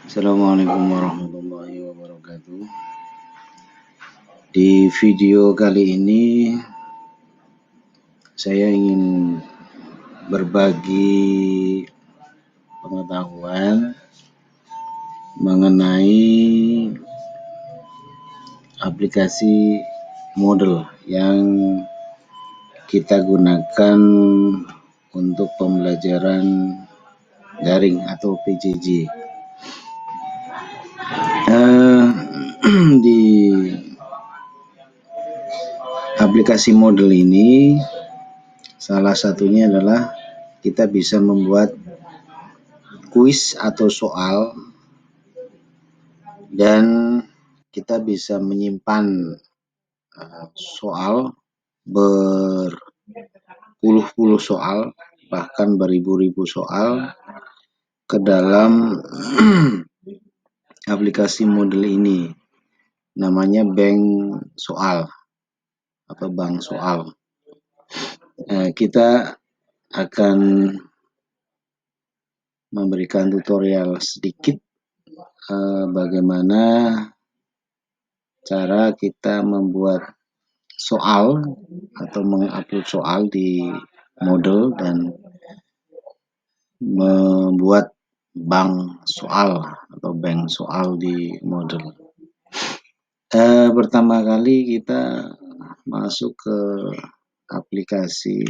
Assalamualaikum warahmatullahi wabarakatuh. Di video kali ini saya ingin berbagi pengetahuan mengenai aplikasi Moodle yang kita gunakan untuk pembelajaran daring atau PJJ. Di aplikasi Moodle ini salah satunya adalah kita bisa membuat kuis atau soal, dan kita bisa menyimpan soal berpuluh-puluh soal, bahkan beribu-ribu soal ke dalam aplikasi Moodle ini. Namanya bank soal atau bank soal. Kita akan memberikan tutorial sedikit bagaimana cara kita membuat soal atau mengupload soal di Moodle dan membuat bank soal atau bank soal di Moodle. Pertama kali kita masuk ke aplikasi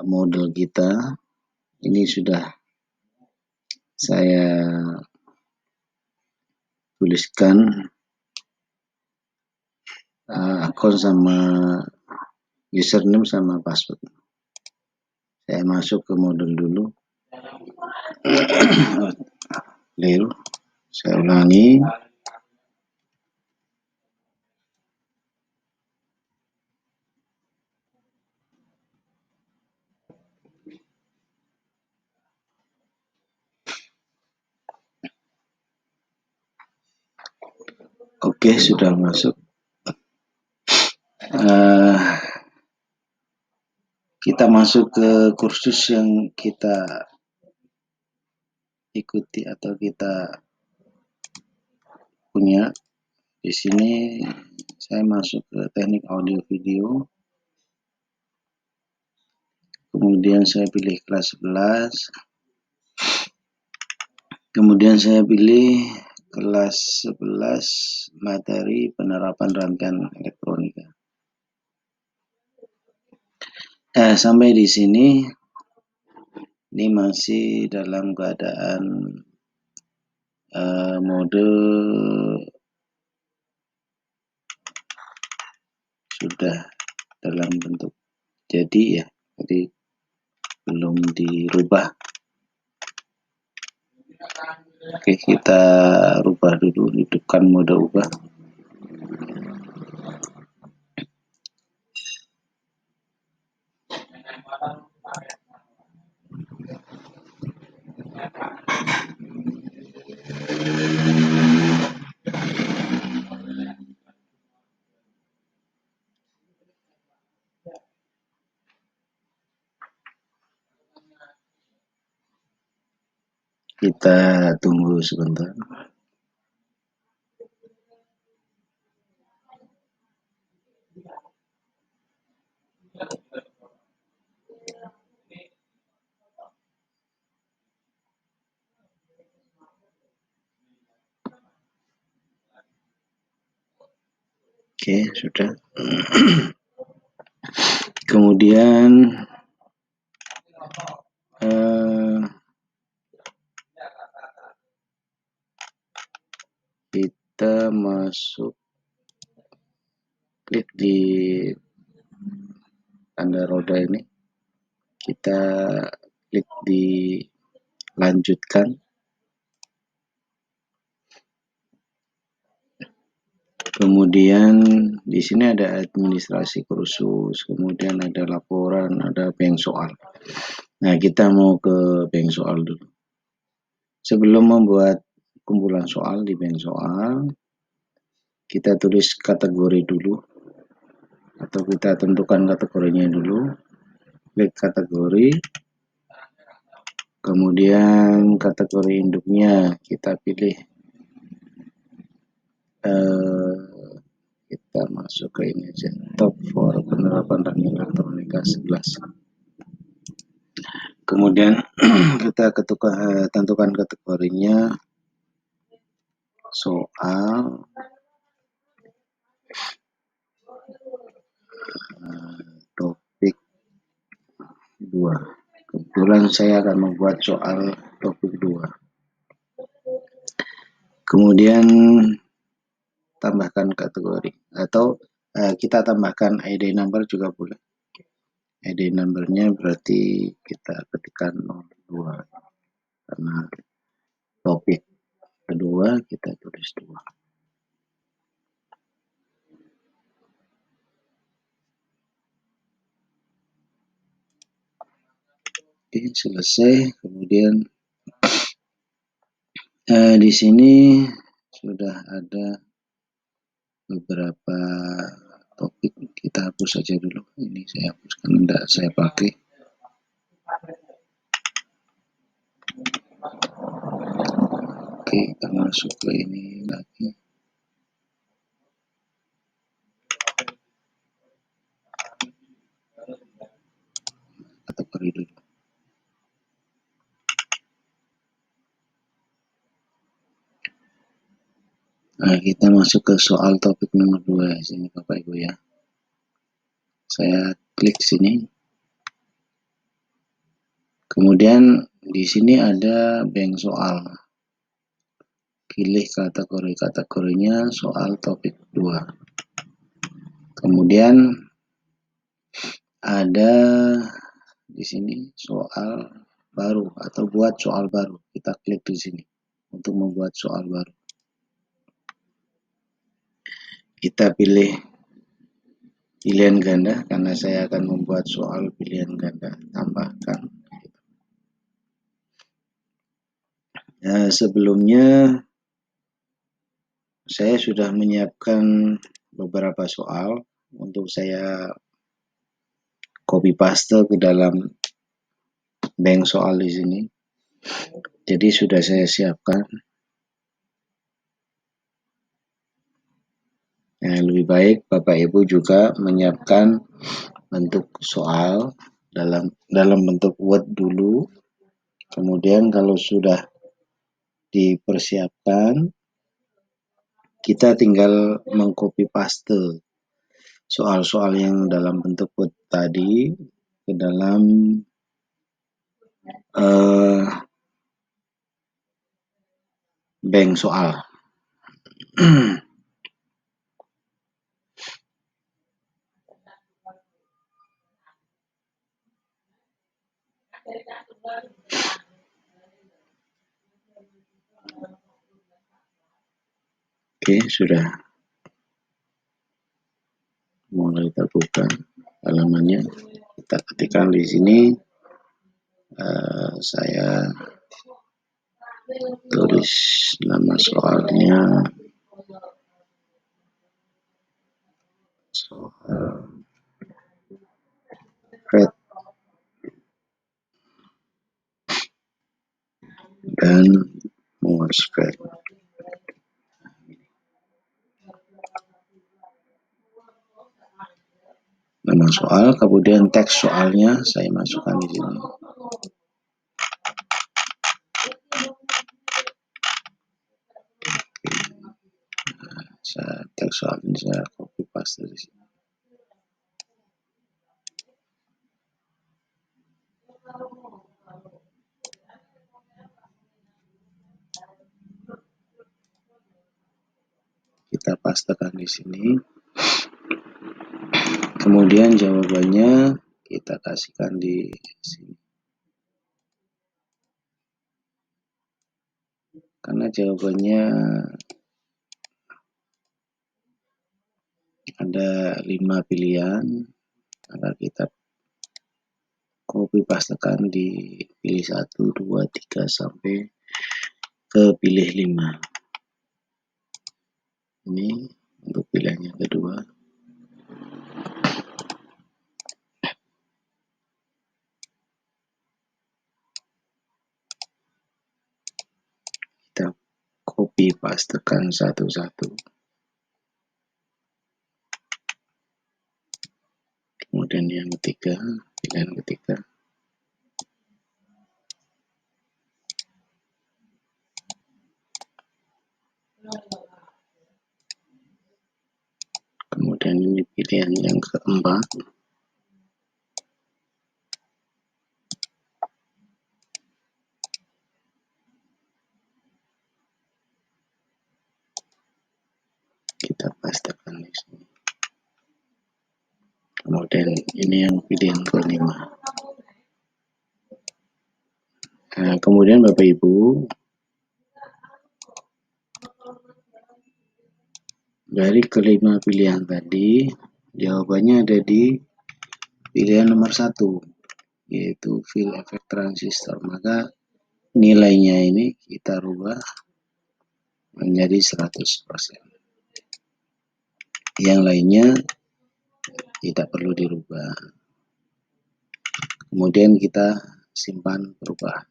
Moodle kita. Ini sudah saya tuliskan akun sama username sama password. Saya masuk ke Moodle dulu. Lalu saya ulangi. Oke, sudah masuk. Kita masuk ke kursus yang kita ikuti atau kita punya. Di sini saya masuk ke teknik audio video. Kemudian saya pilih kelas 11. Kemudian saya pilih kelas 11 materi penerapan rangkaian elektronika. Sampai di sini ini masih dalam keadaan mode sudah dalam bentuk jadi ya, jadi belum dirubah. Oke, kita rubah dulu, hidupkan mode ubah. Kita tunggu sebentar. Oke, sudah. Kemudian kita masuk, klik di tanda roda ini, kita klik di lanjutkan. Kemudian di sini ada administrasi kursus, kemudian ada laporan, ada bank soal. Nah, kita mau ke bank soal dulu. Sebelum membuat kumpulan soal di bank soal, kita tulis kategori dulu, atau kita tentukan kategorinya dulu. Klik kategori. Kemudian kategori induknya kita pilih, kita masuk ke ini aja, top for penerapan ranking elektronika 11. Kemudian kita tentukan kategorinya soal topik 2. Kebetulan saya akan membuat soal topik 2. Kemudian tambahkan kategori, atau kita tambahkan ID number juga boleh. ID numbernya berarti kita ketikkan 02, karena topik kedua kita tulis 2. Oke, selesai. Kemudian di sini sudah ada beberapa topik, kita hapus saja dulu. Ini saya hapuskan, tidak saya pakai. Oke, kita masuk ke ini lagi. Kategori dulu. Nah, kita masuk ke soal topik nomor 2 sini Bapak Ibu ya. Saya klik sini. Kemudian di sini ada bank soal. Pilih kategorinya soal topik 2. Kemudian ada di sini soal baru atau buat soal baru. Kita klik di sini untuk membuat soal baru. Kita pilih pilihan ganda karena saya akan membuat soal pilihan ganda. Tambahkan. Nah, sebelumnya saya sudah menyiapkan beberapa soal untuk saya copy paste ke dalam bank soal di sini. Jadi sudah saya siapkan. Nah, lebih baik Bapak Ibu juga menyiapkan bentuk soal dalam bentuk Word dulu. Kemudian kalau sudah dipersiapkan, kita tinggal mengcopy paste soal-soal yang dalam bentuk Word tadi ke dalam bank soal. Oke, sudah mulai terbuka halamannya. Kita ketikkan di sini, saya tulis nama soalnya soal red dan MOSFET. Nama soal, kemudian teks soalnya saya masukkan di sini. Teks soalnya saya copy paste di sini. Kita pastekan di sini. Kemudian jawabannya kita kasihkan di sini. Karena jawabannya ada 5 pilihan, maka kita copy pastekan di pilih 1, 2, 3 sampai ke pilih 5. Ini untuk pilihannya kedua. copy pastekan satu-satu. Kemudian yang ketiga, pilihan ketiga. Kemudian ini pilihan yang keempat. Kita pastekan di sini. Kemudian ini yang pilihan kelima. Nah, kemudian Bapak Ibu, dari kelima pilihan tadi, jawabannya ada di pilihan nomor 1, yaitu field effect transistor. Maka nilainya ini kita rubah menjadi 100%. Yang lainnya tidak perlu dirubah. Kemudian kita simpan perubahan.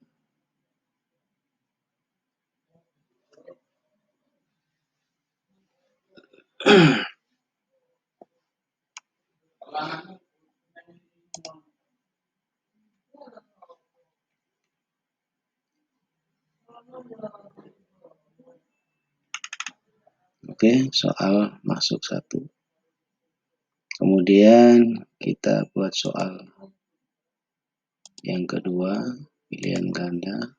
Oke, soal masuk 1. Kemudian kita buat soal yang kedua, pilihan ganda.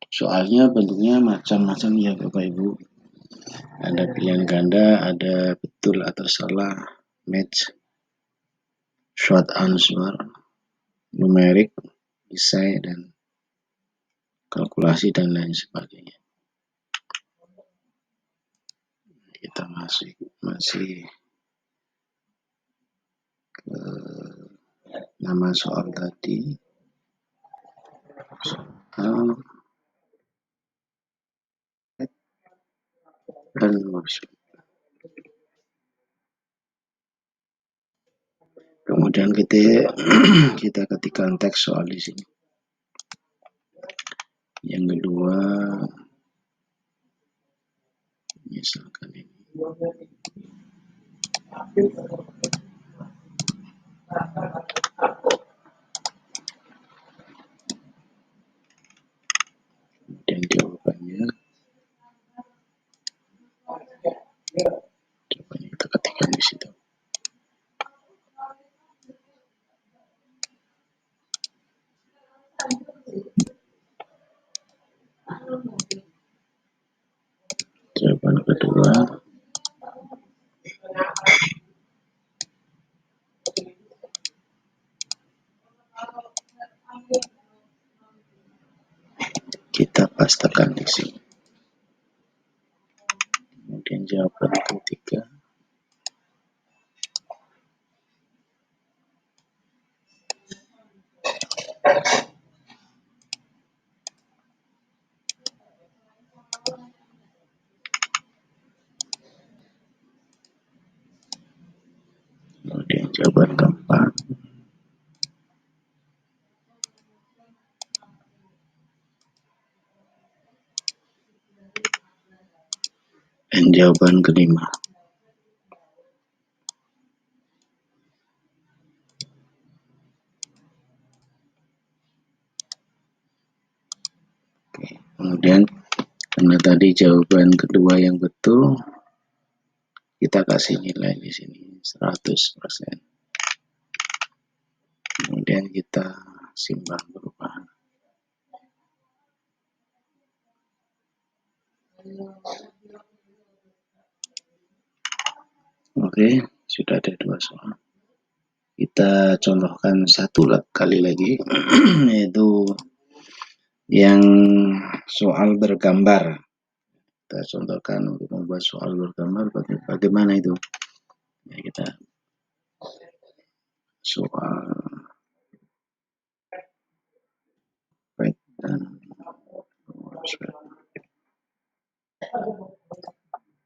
Soalnya bentuknya macam-macam ya Bapak Ibu. Ada pilihan ganda, ada betul atau salah, match, short answer, numerik, esai, dan kalkulasi dan lain sebagainya. Kita masih ke nama soal tadi. Soal dan maksud. Kemudian kita ketikkan teks soal di sini. Yang kedua, misalkan ini. Dan jawabannya kita ketikkan di situ. Jawaban kedua, kita pastikan di sini. Kemudian jawaban ketiga, kemudian jawaban keempat, dan jawaban kelima. Oke. Kemudian karena tadi jawaban kedua yang betul, kita kasih nilai di sini 100%. Kemudian kita simpan perubahan. Oke, sudah ada 2 soal. Kita contohkan satu kali lagi, yaitu yang soal bergambar. Kita contohkan untuk membuat soal bergambar, bagaimana itu? Ya, kita soal dan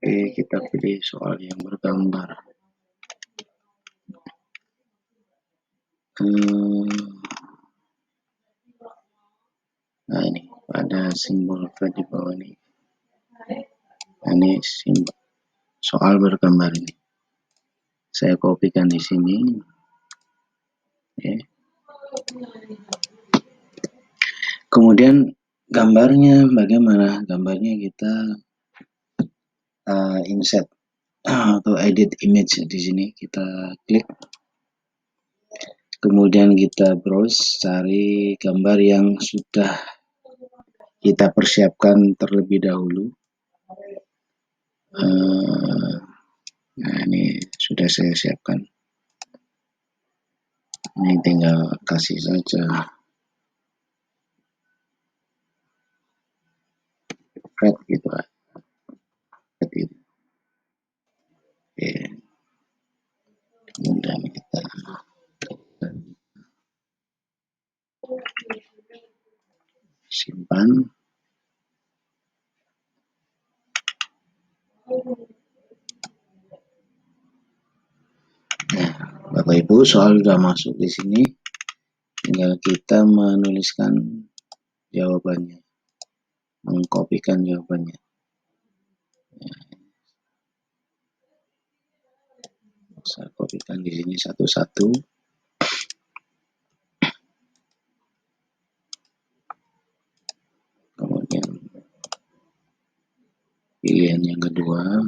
oke, kita pilih soal yang bergambar. Nah ini pada simbol flat di bawah ini. Nah, ini simbol soal bergambar ini. Saya kopikan di sini. Oke. Kemudian gambarnya bagaimana? Gambarnya kita insert atau edit image di sini. Kita klik. Kemudian kita browse, cari gambar yang sudah kita persiapkan terlebih dahulu. Nah, ini sudah saya siapkan. Ini tinggal kasih saja flat gitu. Oke. Kemudian kita simpan. Nah, Bapak Ibu, soal sudah masuk di sini. Tinggal kita menuliskan jawabannya, mengkopikan jawabannya. Saya kopikan di sini satu-satu. Kemudian pilihan yang kedua.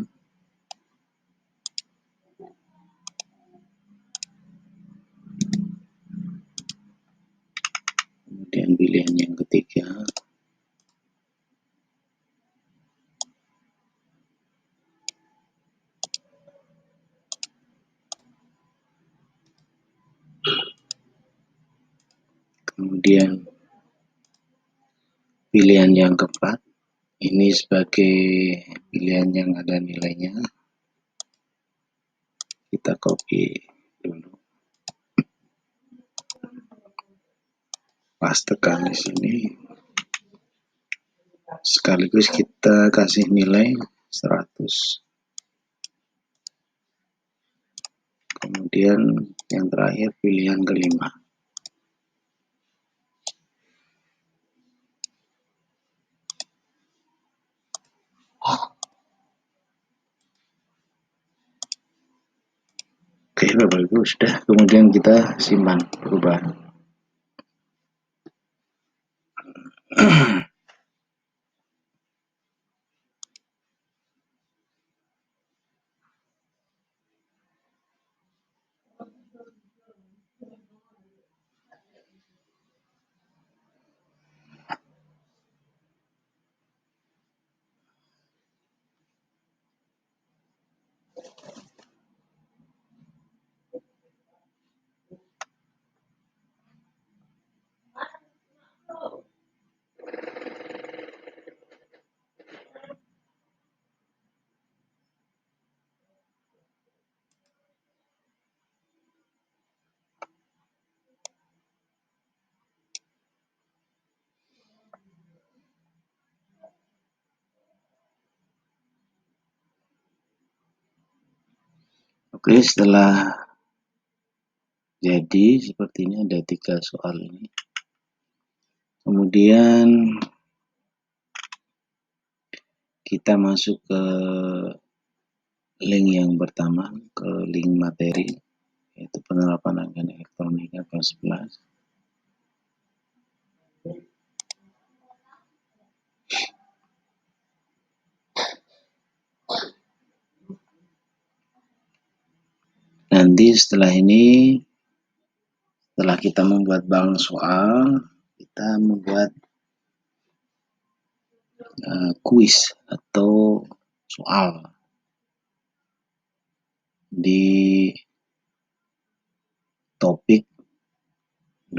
Kemudian pilihan yang ketiga. Kemudian pilihan yang keempat. Ini sebagai pilihan yang ada nilainya. Kita copy dulu. Pastekan di sini. Sekaligus kita kasih nilai 100. Kemudian yang terakhir pilihan kelima. Oke, Bapak Ibu sudah. Kemudian kita simpan perubahan. Oke, setelah jadi seperti ini ada 3 soal ini. Kemudian kita masuk ke link yang pertama, ke link materi, yaitu penerapan agen elektronika kelas 11. Nanti setelah ini, setelah kita membuat bank soal, kita membuat kuis atau soal di topik 2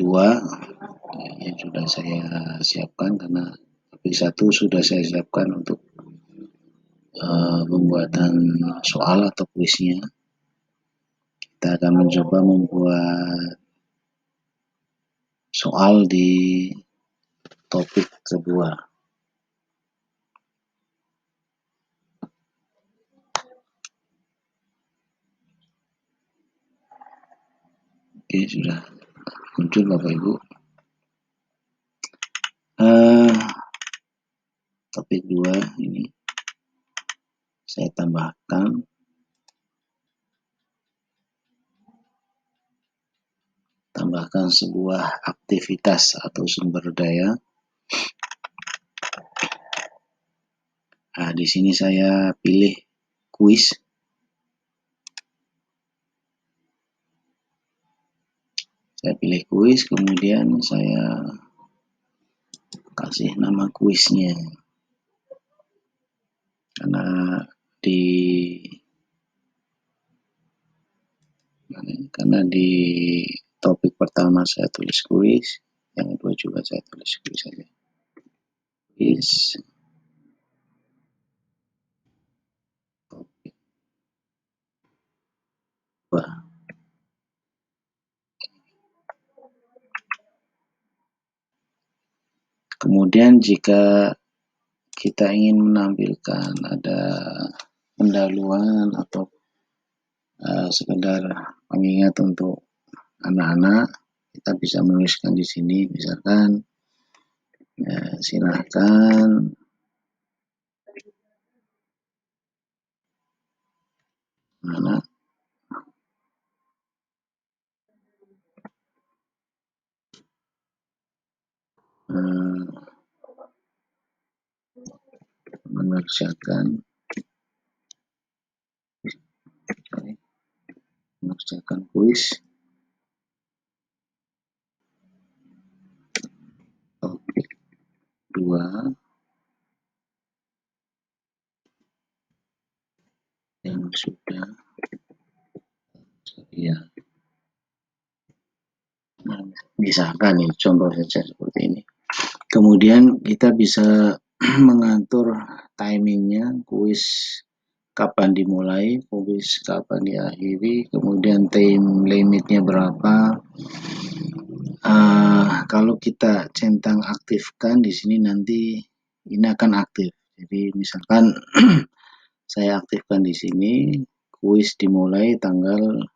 yang sudah saya siapkan, karena topik 1 sudah saya siapkan untuk pembuatan soal atau kuisnya. Kita akan mencoba membuat soal di topik kedua. Oke, sudah muncul Bapak Ibu. topik 2 ini saya tambahkan sebuah aktivitas atau sumber daya. Nah, di sini saya pilih kuis. Saya pilih kuis, kemudian saya kasih nama kuisnya. Karena di topik pertama saya tulis kuis, yang kedua juga saya tulis kuis saja. Kuis. Topik. Wah. Kemudian jika kita ingin menampilkan ada pendahuluan atau sekedar pengingat untuk anak-anak, kita bisa menuliskan di sini, misalkan silahkan anak mengerjakan kuis topik 2 yang sudah ya. Nah, misalkan nih contoh saja seperti ini. Kemudian kita bisa mengatur timingnya, kuis kapan dimulai, kuis kapan diakhiri, kemudian time limitnya berapa. Kalau kita centang aktifkan di sini nanti ini akan aktif. Jadi misalkan saya aktifkan di sini kuis dimulai tanggal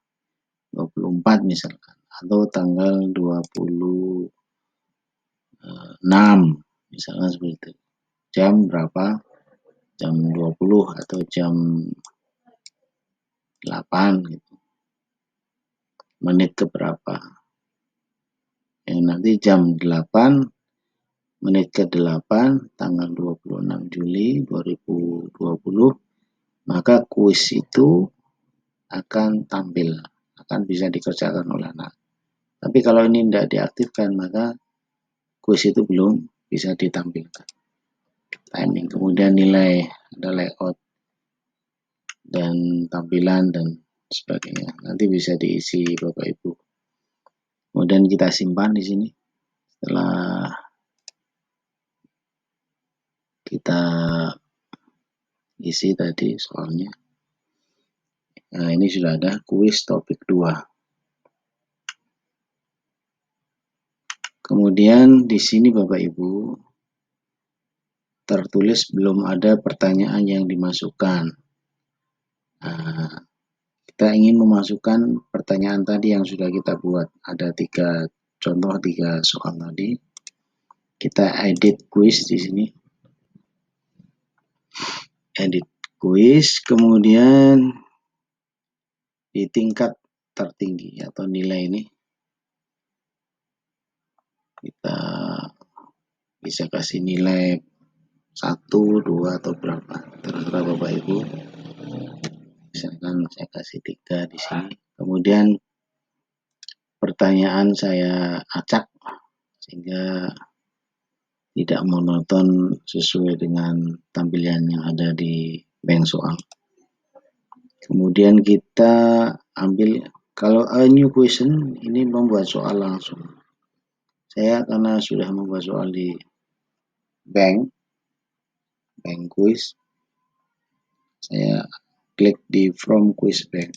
24 misalkan atau tanggal 26 misalkan seperti itu. Jam berapa? Jam 20 atau jam 8 gitu. Menit ke berapa? Nanti jam 8 menit ke 8 tanggal 26 Juli 2020 maka kuis itu akan tampil, akan bisa dikerjakan oleh anak. Tapi kalau ini tidak diaktifkan maka kuis itu belum bisa ditampilkan. Timing, kemudian nilai, ada layout dan tampilan dan sebagainya. Nanti bisa diisi Bapak Ibu. Kemudian kita simpan di sini. Setelah kita isi tadi soalnya. Nah, ini sudah ada kuis topik 2. Kemudian di sini Bapak Ibu tertulis belum ada pertanyaan yang dimasukkan. Nah, kita ingin memasukkan pertanyaan tadi yang sudah kita buat. Ada 3 contoh, 3 soal tadi. Kita edit kuis di sini. Edit kuis, kemudian di tingkat tertinggi atau nilai ini kita bisa kasih nilai 1, 2 atau berapa, terserah Bapak Ibu. Misalkan saya kasih 3 di sini. Kemudian pertanyaan saya acak sehingga tidak monoton sesuai dengan tampilan yang ada di bank soal. Kemudian kita ambil, kalau a new question ini membuat soal langsung. Saya karena sudah membuat soal di bank quiz, saya klik di from quiz bank.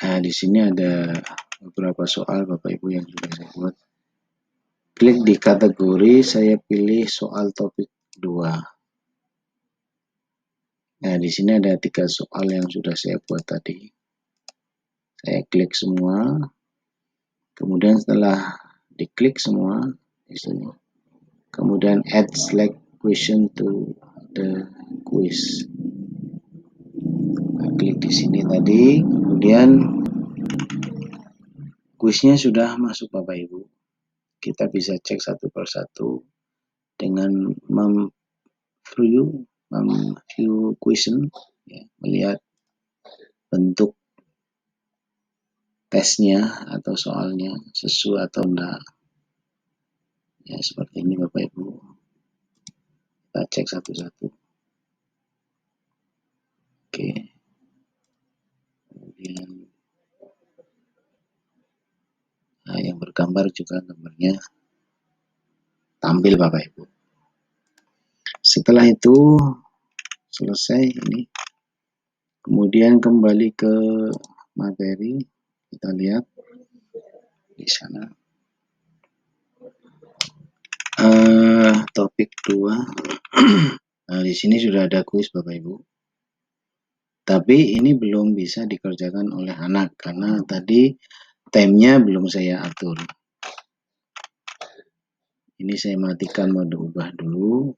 Nah, di sini ada beberapa soal Bapak Ibu yang sudah saya buat. Klik di kategori, saya pilih soal topik 2. Nah, di sini ada 3 soal yang sudah saya buat tadi. Saya klik semua. Kemudian setelah diklik semua di sini, kemudian add select question to the quiz. Nah, klik di sini tadi, kemudian kuisnya sudah masuk Bapak Ibu. Kita bisa cek satu persatu dengan view question, ya, melihat bentuk tesnya atau soalnya sesuai atau enggak. Ya, seperti ini Bapak Ibu. Kita cek satu-satu. Oke. Kemudian yang bergambar juga gambarnya tampil Bapak Ibu. Setelah itu selesai ini. Kemudian kembali ke materi, kita lihat di sana. Topik 2. Nah, di sini sudah ada kuis Bapak Ibu. Tapi ini belum bisa dikerjakan oleh anak karena tadi temnya belum saya atur. Ini saya matikan mode ubah dulu.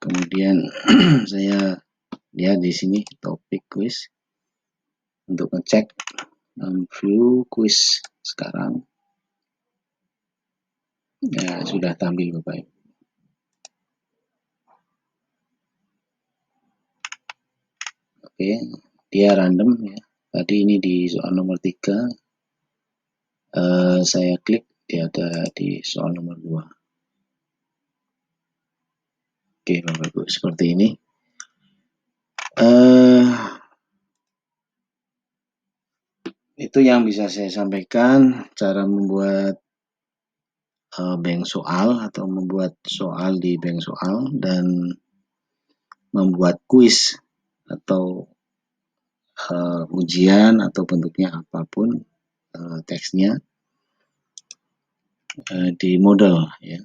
Kemudian saya lihat di sini topik quiz untuk ngecek view quiz sekarang. Ya, sudah tampil Bapak Ibu. Oke, dia random ya. Tadi ini di soal nomor 3. Saya klik, dia ada di soal nomor 2. Oke Bapak Ibu, seperti ini. Itu yang bisa saya sampaikan, cara membuat bank soal atau membuat soal di bank soal dan membuat kuis atau ujian atau bentuknya apapun teksnya di model ya.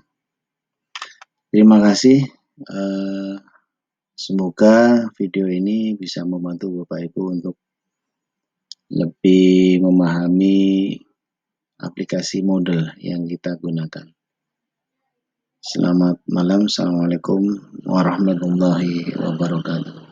Terima kasih. Semoga video ini bisa membantu Bapak Ibu untuk lebih memahami aplikasi model yang kita gunakan. Selamat malam. Assalamualaikum warahmatullahi wabarakatuh.